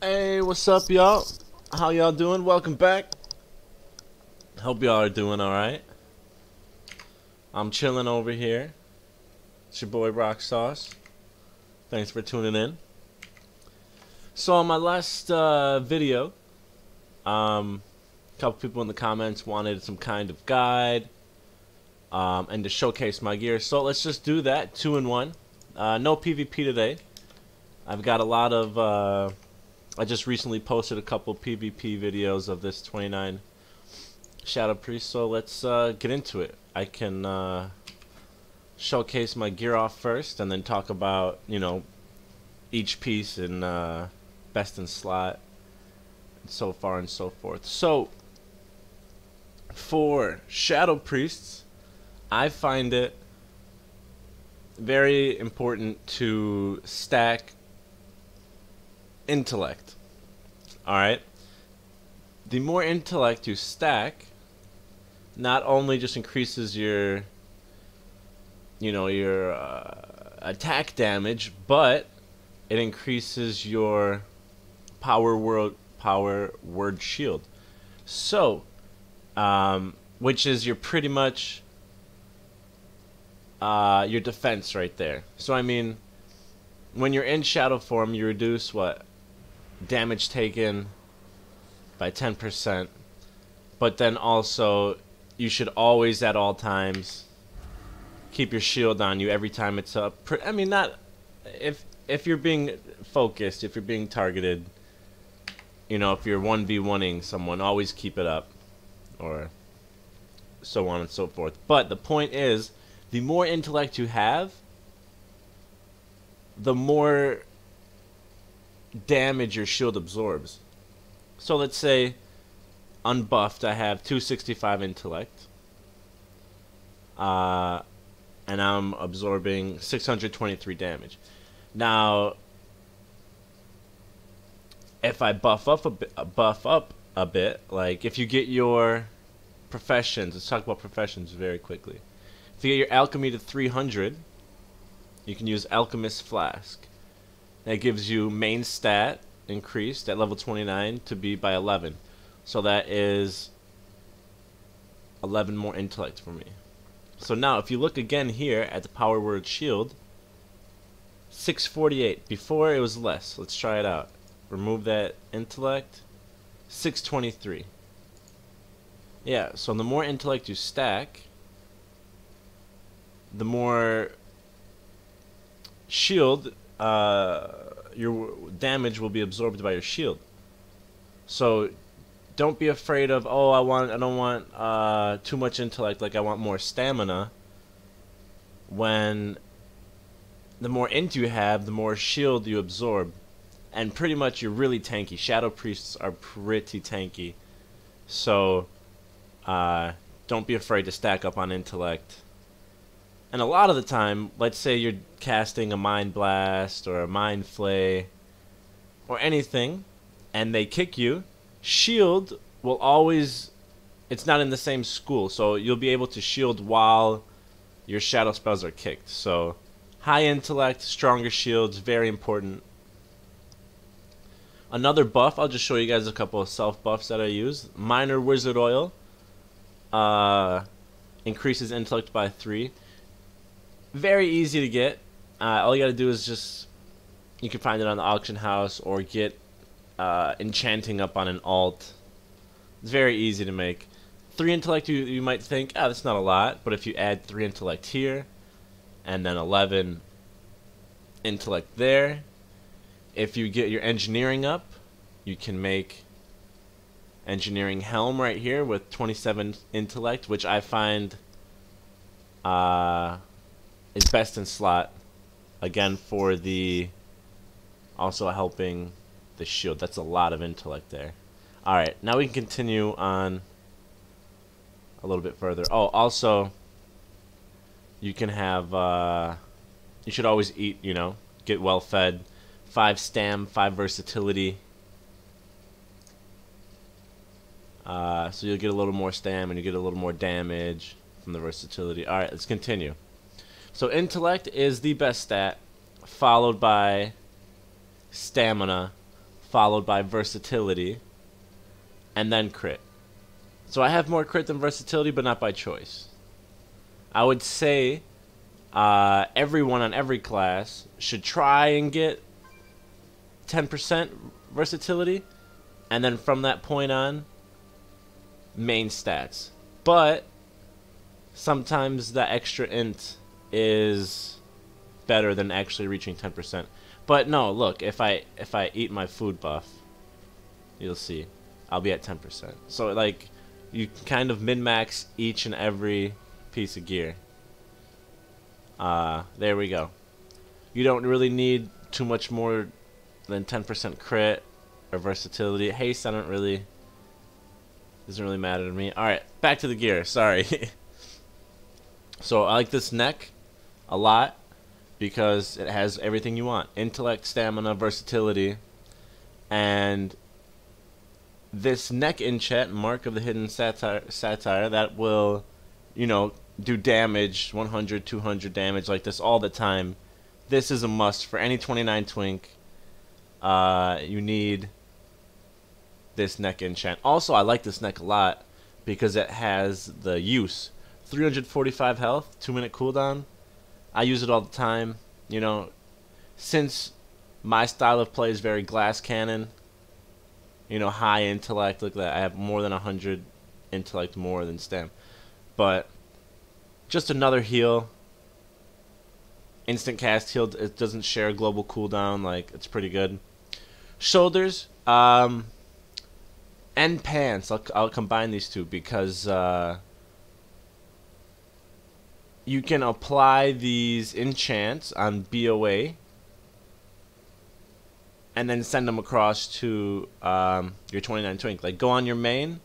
Hey, what's up, y'all? How y'all doing? Welcome back. Hope y'all are doing alright. I'm chilling over here. It's your boy Rocksauce. Thanks for tuning in. So on my last video, a couple people in the comments wanted some kind of guide and to showcase my gear. So let's just do that, 2-in-1. No PvP today. I've got a lot of I just recently posted a couple PvP videos of this 29 Shadow Priest, so let's get into it. I can showcase my gear off first and then talk about, you know, each piece in best in slot and so far and so forth. So for Shadow Priests, I find it very important to stack intellect. Alright? The more intellect you stack, not only just increases your, you know, your attack damage, but it increases your power word shield. So, which is your pretty much your defense right there. So I mean, when you're in shadow form, you reduce what? Damage taken by 10%, but then also you should always at all times keep your shield on you every time it's up. I mean, not if you're being focused, if you're being targeted, you know, if you're 1v1ing someone, always keep it up, or so on and so forth. But the point is, the more intellect you have, the more damage your shield absorbs. So let's say unbuffed I have 265 intellect, and I'm absorbing 623 damage. Now if I buff up a bit, like if you get your professions, let's talk about professions very quickly. If you get your alchemy to 300, you can use Alchemist Flask. That gives you main stat increased at level 29 to be by 11. So that is 11 more intellect for me. So now if you look again here at the power word shield, 648. Before it was less. Let's try it out. Remove that intellect. 623. Yeah, so the more intellect you stack, the more shield your damage will be absorbed by your shield. So don't be afraid of, oh, I don't want too much intellect, like I want more stamina. When the more int you have, the more shield you absorb, and pretty much you're really tanky. Shadow Priests are pretty tanky, so don't be afraid to stack up on intellect. And a lot of the time, let's say you're casting a Mind Blast or a Mind Flay or anything, and they kick you, shield will always, it's not in the same school, so you'll be able to shield while your shadow spells are kicked. So high intellect, stronger shields, very important. Another buff, I'll just show you guys a couple of self buffs that I use. Minor Wizard Oil increases intellect by 3. Very easy to get. All you gotta do is just, you can find it on the auction house or get enchanting up on an alt. It's very easy to make. 3 intellect, you might think, ah, that's not a lot, but if you add 3 intellect here and then 11 intellect there, if you get your engineering up, you can make engineering helm right here with 27 intellect, which I find is best in slot, again for the also helping the shield. That's a lot of intellect there. Alright, now we can continue on a little bit further. Oh, also you can have you should always eat, you know, get well fed. 5 stam, 5 versatility, so you'll get a little more stam and you get a little more damage from the versatility. Alright, let's continue. So intellect is the best stat, followed by stamina, followed by versatility, and then crit. So I have more crit than versatility, but not by choice. I would say everyone on every class should try and get 10% versatility, and then from that point on, main stats. But sometimes the extra int is better than actually reaching 10%. But no, look, if I eat my food buff, you'll see I'll be at 10%. So like, you kind of min-max each and every piece of gear. There we go. You don't really need too much more than 10% crit or versatility. Haste, doesn't really matter to me. Alright, back to the gear. Sorry. So I like this neck a lot because it has everything you want. Intellect, stamina, versatility, and this neck enchant, Mark of the Hidden Satire, that will, you know, do damage, 100, 200 damage like this all the time. This is a must for any 29 Twink. You need this neck enchant. Also, I like this neck a lot because it has the use. 345 health, 2-minute cooldown. I use it all the time. You know, since my style of play is very glass cannon, you know, high intellect. Look at that. I have more than 100 intellect more than stam. But just another heal. Instant cast heal. It doesn't share global cooldown. Like, it's pretty good. Shoulders. And pants. I'll combine these two because you can apply these enchants on BOA and then send them across to your 29 Twink. Like, go on your main,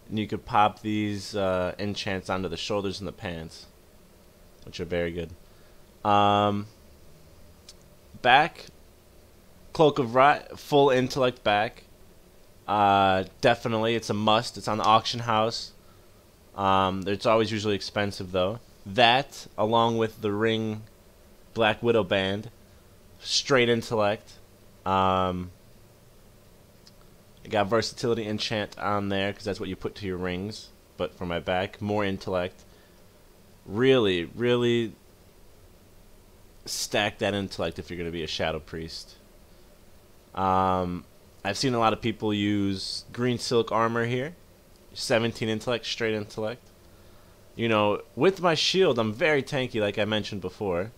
and you could pop these enchants onto the shoulders and the pants, which are very good. Back, Cloak of Rot, full intellect back. Definitely, it's a must. It's on the auction house. It's always usually expensive, though. That, along with the Ring Black Widow Band, straight intellect. I got versatility enchant on there because that's what you put to your rings. But for my back, more intellect. Really, really stack that intellect if you're going to be a Shadow Priest. I've seen a lot of people use green silk armor here. 17 intellect, straight intellect. You know, with my shield, I'm very tanky, like I mentioned before.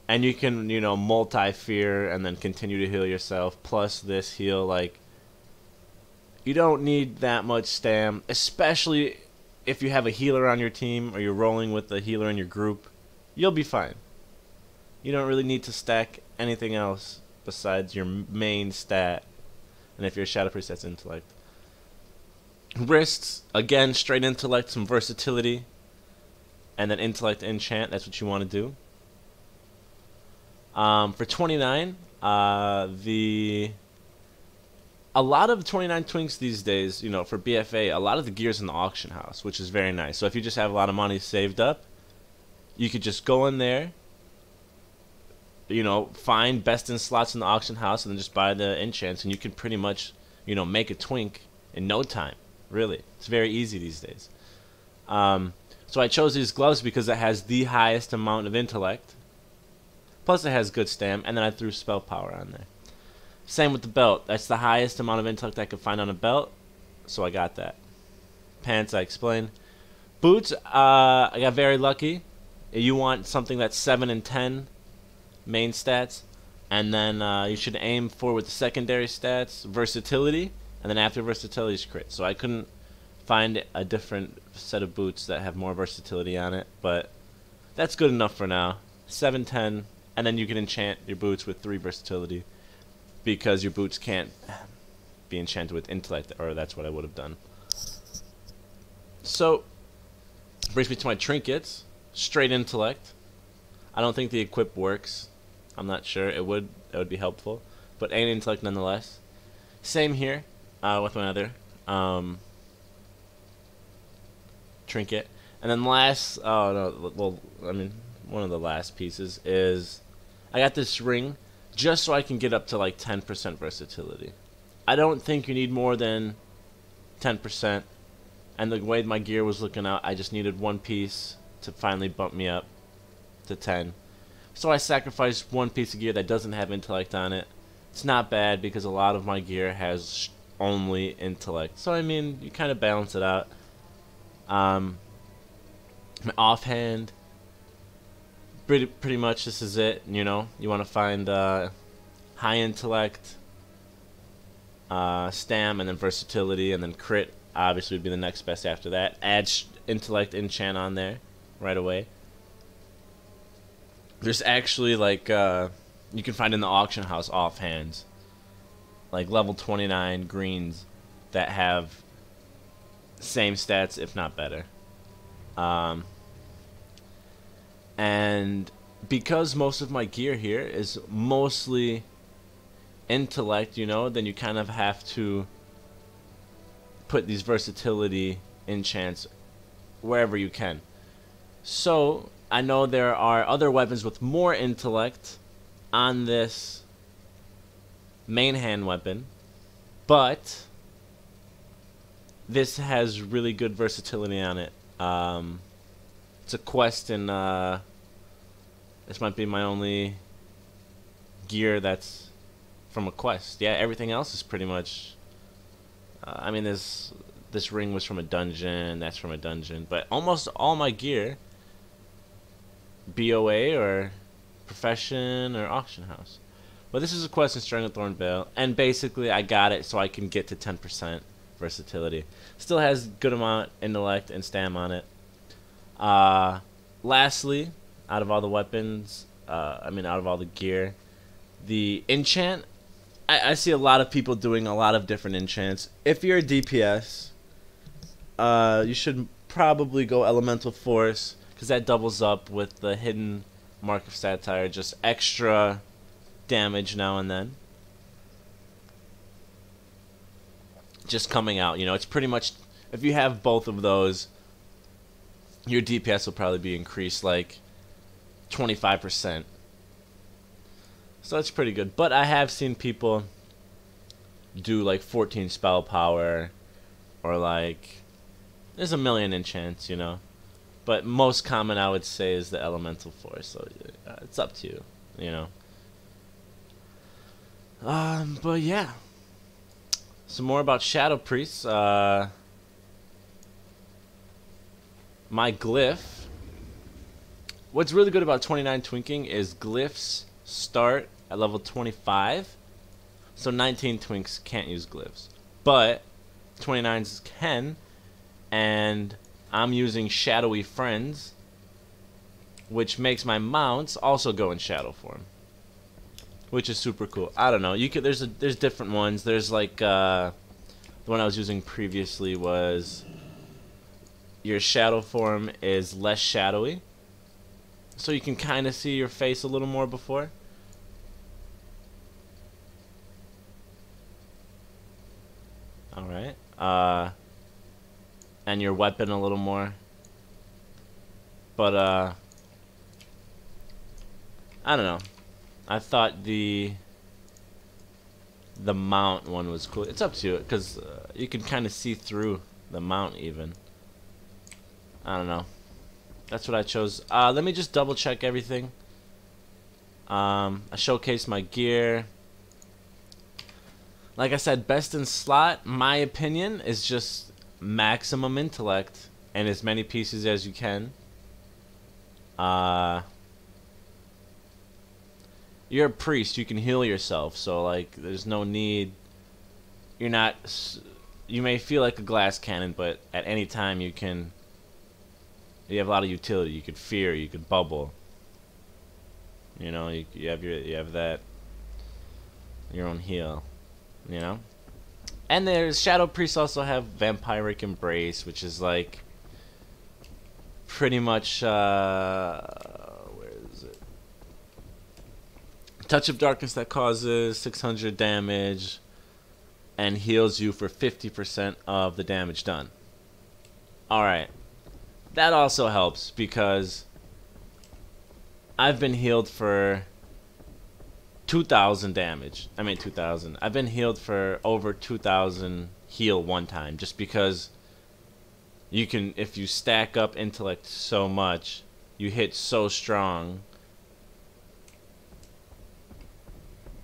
And you can, you know, multi-fear and then continue to heal yourself, plus this heal. Like, you don't need that much stam, especially if you have a healer on your team or you're rolling with a healer in your group. You'll be fine. You don't really need to stack anything else besides your main stat. And if you're a Shadow Priest, that's intellect. Wrists, again, straight intellect, some versatility. And then intellect enchant, that's what you want to do. For 29, a lot of 29 Twinks these days, you know, for BFA, a lot of the gear's in the auction house, which is very nice. So if you just have a lot of money saved up, you could just go in there, you know, find best in slots in the auction house, and then just buy the enchants, and you can pretty much, you know, make a Twink in no time. Really, it's very easy these days. So I chose these gloves because it has the highest amount of intellect. Plus it has good stam, and then I threw spell power on there. Same with the belt. That's the highest amount of intellect I could find on a belt, so I got that. Pants, I explained. Boots, I got very lucky. You want something that's 7 and 10 main stats, and then you should aim for, with the secondary stats, versatility, and then after versatility is crit. So I couldn't find a different set of boots that have more versatility on it, but that's good enough for now. 7, 10, and then you can enchant your boots with 3 versatility because your boots can't be enchanted with intellect, or that's what I would have done. So, brings me to my trinkets. Straight intellect. I don't think the equip works. I'm not sure. It would be helpful, but 8 intellect nonetheless. Same here with my other trinket. And then last, oh no, well, I mean, one of the last pieces is I got this ring just so I can get up to like 10% versatility. I don't think you need more than 10%. And the way my gear was looking out, I just needed one piece to finally bump me up to 10. So I sacrificed one piece of gear that doesn't have intellect on it. It's not bad because a lot of my gear has only intellect. So I mean, you kind of balance it out. My offhand, pretty much this is it. You know, you want to find high intellect, stam, and then versatility, and then crit. Obviously would be the next best after that. Add intellect enchant on there right away. There's actually like you can find in the auction house offhands like level 29 greens that have same stats if not better. And because most of my gear here is mostly intellect, you know, then you kind of have to put these versatility enchants wherever you can. So I know there are other weapons with more intellect on this main hand weapon, but this has really good versatility on it. It's a quest, and this might be my only gear that's from a quest. Yeah, everything else is pretty much I mean, this ring was from a dungeon, that's from a dungeon, but almost all my gear, BOA or profession or auction house. But this is a quest in Stranglethorn Vale, and basically I got it so I can get to 10% versatility. Still has good amount intellect and stam on it. Lastly, out of all the weapons, out of all the gear, the enchant. I see a lot of people doing a lot of different enchants. If you're a DPS, you should probably go Elemental Force, because that doubles up with the hidden Mark of Satire, just extra damage now and then. Just coming out, you know, it's pretty much, if you have both of those, your DPS will probably be increased like 25%. So that's pretty good. But I have seen people do like 14 spell power, or like, there's a million enchants, you know. But most common I would say is the Elemental Force. So it's up to you, you know. But yeah. Some more about Shadow Priests. My Glyph. What's really good about 29 Twinking is Glyphs start at level 25. So 19 Twinks can't use Glyphs. But 29s can. And I'm using Shadowy Friends, which makes my mounts also go in shadow form, which is super cool. I don't know. You could there's different ones. There's like the one I was using previously was your shadow form is less shadowy, so you can kind of see your face a little more before. All right. And your weapon a little more. But I don't know. I thought the mount one was cool. It's up to you, because you can kind of see through the mount even. I don't know. That's what I chose. Let me just double check everything. I showcased my gear. Like I said, best in slot, my opinion, is just maximum intellect and as many pieces as you can. You're a priest, you can heal yourself, so like there's no need. You may feel like a glass cannon, but at any time you have a lot of utility. You could fear, you could bubble, you know, you have that, your own heal, you know. And there's Shadow Priests also have Vampiric Embrace, which is like pretty much where is it? Touch of Darkness that causes 600 damage and heals you for 50% of the damage done. Alright. That also helps because I've been healed for 2,000 damage. I mean 2,000. I've been healed for over 2,000 heal one time, just because you can, if you stack up intellect so much, you hit so strong.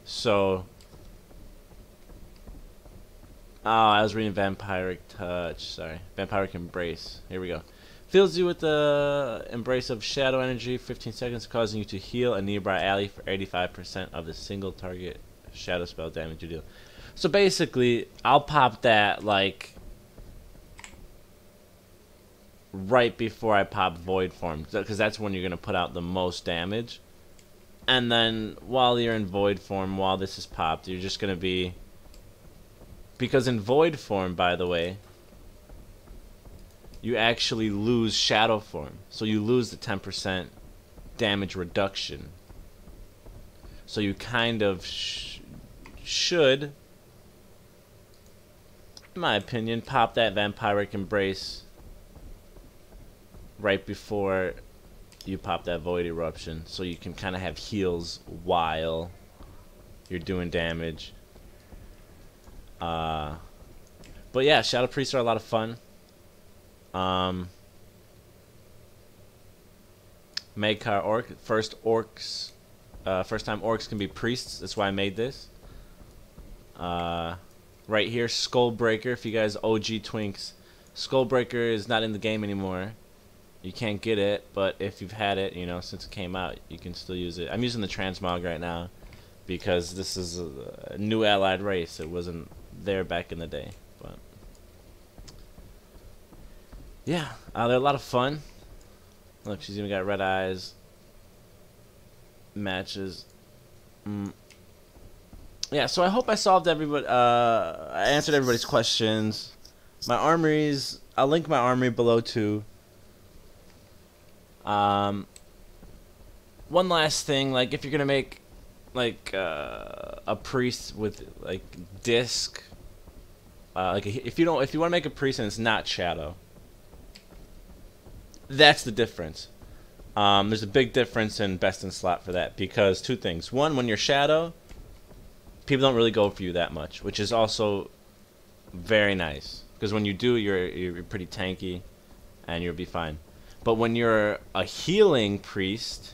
So, oh, I was reading Vampiric Touch. Sorry, Vampiric Embrace. Here we go. Fills you with the embrace of shadow energy, 15 seconds, causing you to heal a nearby ally for 85% of the single target shadow spell damage you deal. So basically, I'll pop that like right before I pop Void Form, because that's when you're gonna put out the most damage. And then while you're in Void Form, while this is popped, you're just gonna be, because in Void Form, by the way, you actually lose Shadow Form, so you lose the 10% damage reduction. So you kind of should, in my opinion, pop that Vampiric Embrace right before you pop that Void Eruption, so you can kind of have heals while you're doing damage. But yeah, Shadow Priests are a lot of fun. Magcar Orc, first time orcs can be priests. That's why I made this. Right here, Skullbreaker. If you guys OG Twinks, Skullbreaker is not in the game anymore. You can't get it, but if you've had it, you know, since it came out, you can still use it. I'm using the Transmog right now because this is a new allied race. It wasn't there back in the day, but yeah, they're a lot of fun. Look, she's even got red eyes. Matches. Yeah, so I hope I solved everybody. I answered everybody's questions. My armories, I'll link my armory below too. One last thing, like if you're gonna make like a priest with like disc, like if you want to make a priest and it's not shadow, that's the difference. There's a big difference in best in slot for that, because two things. One, when you're shadow, people don't really go for you that much, which is also very nice, because when you do, you're pretty tanky and you'll be fine. But when you're a healing priest,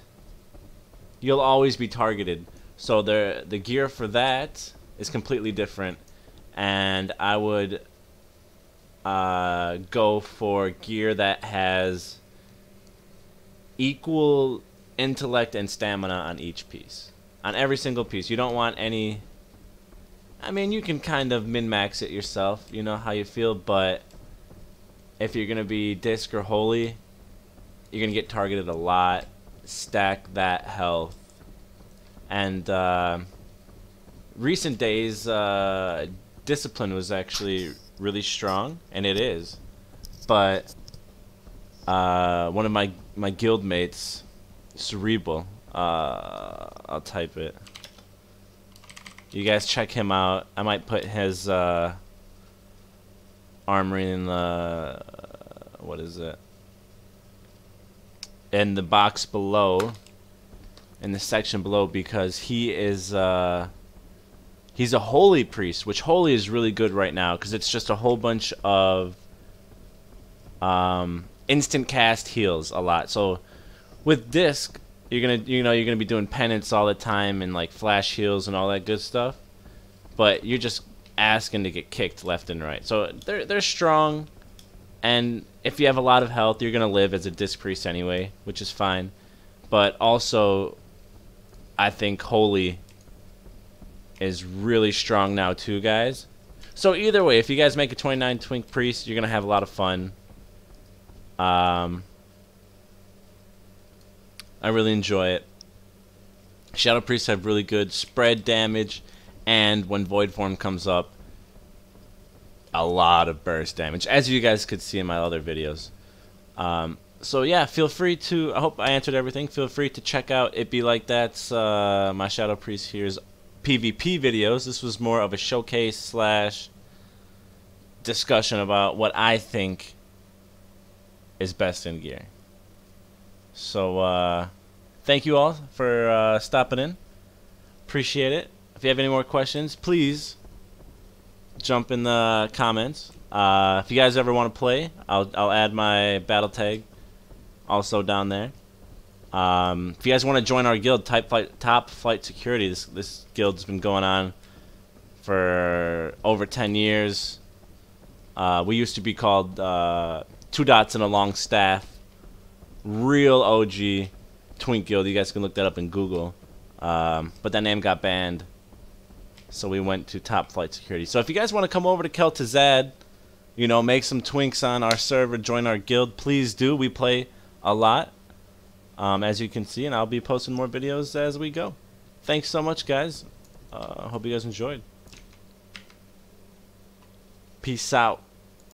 you'll always be targeted. So the gear for that is completely different, and I would go for gear that has equal intellect and stamina on each piece. On every single piece. You don't want any... I mean, you can kind of min-max it yourself, you know how you feel, but if you're going to be disc or holy, you're going to get targeted a lot. Stack that health. And recent days, discipline was actually really strong, and it is. But one of my guild mates, Cerebel, I'll type it. You guys check him out. I might put his armory in the... what is it? In the box below, in the section below, because he is he's a holy priest, which holy is really good right now because it's just a whole bunch of instant cast heals a lot. So with disc, you're gonna be doing penance all the time and like flash heals and all that good stuff, but you're just asking to get kicked left and right. So they're strong. And if you have a lot of health, you're going to live as a disc priest anyway, which is fine. But also, I think holy is really strong now too, guys. So either way, if you guys make a 29 Twink priest, you're going to have a lot of fun. I really enjoy it. Shadow priests have really good spread damage, and when void form comes up, a lot of burst damage, as you guys could see in my other videos. So yeah, feel free to, I hope I answered everything. Feel free to check out Itbelikethat's my Shadow Priest here's PvP videos. This was more of a showcase slash discussion about what I think is best in gear. So thank you all for stopping in. Appreciate it. If you have any more questions, please jump in the comments. If you guys ever want to play, I'll add my Battletag also down there. If you guys want to join our guild, Top Flight Security, this guild's been going on for over 10 years. We used to be called Two Dots and a Long Staff. Real OG Twink guild. You guys can look that up in Google. But that name got banned, so we went to Top Flight Security. So if you guys want to come over to Kel'Thuzad, you know, make some twinks on our server, join our guild, please do. We play a lot, as you can see, and I'll be posting more videos as we go. Thanks so much, guys. Hope you guys enjoyed. Peace out.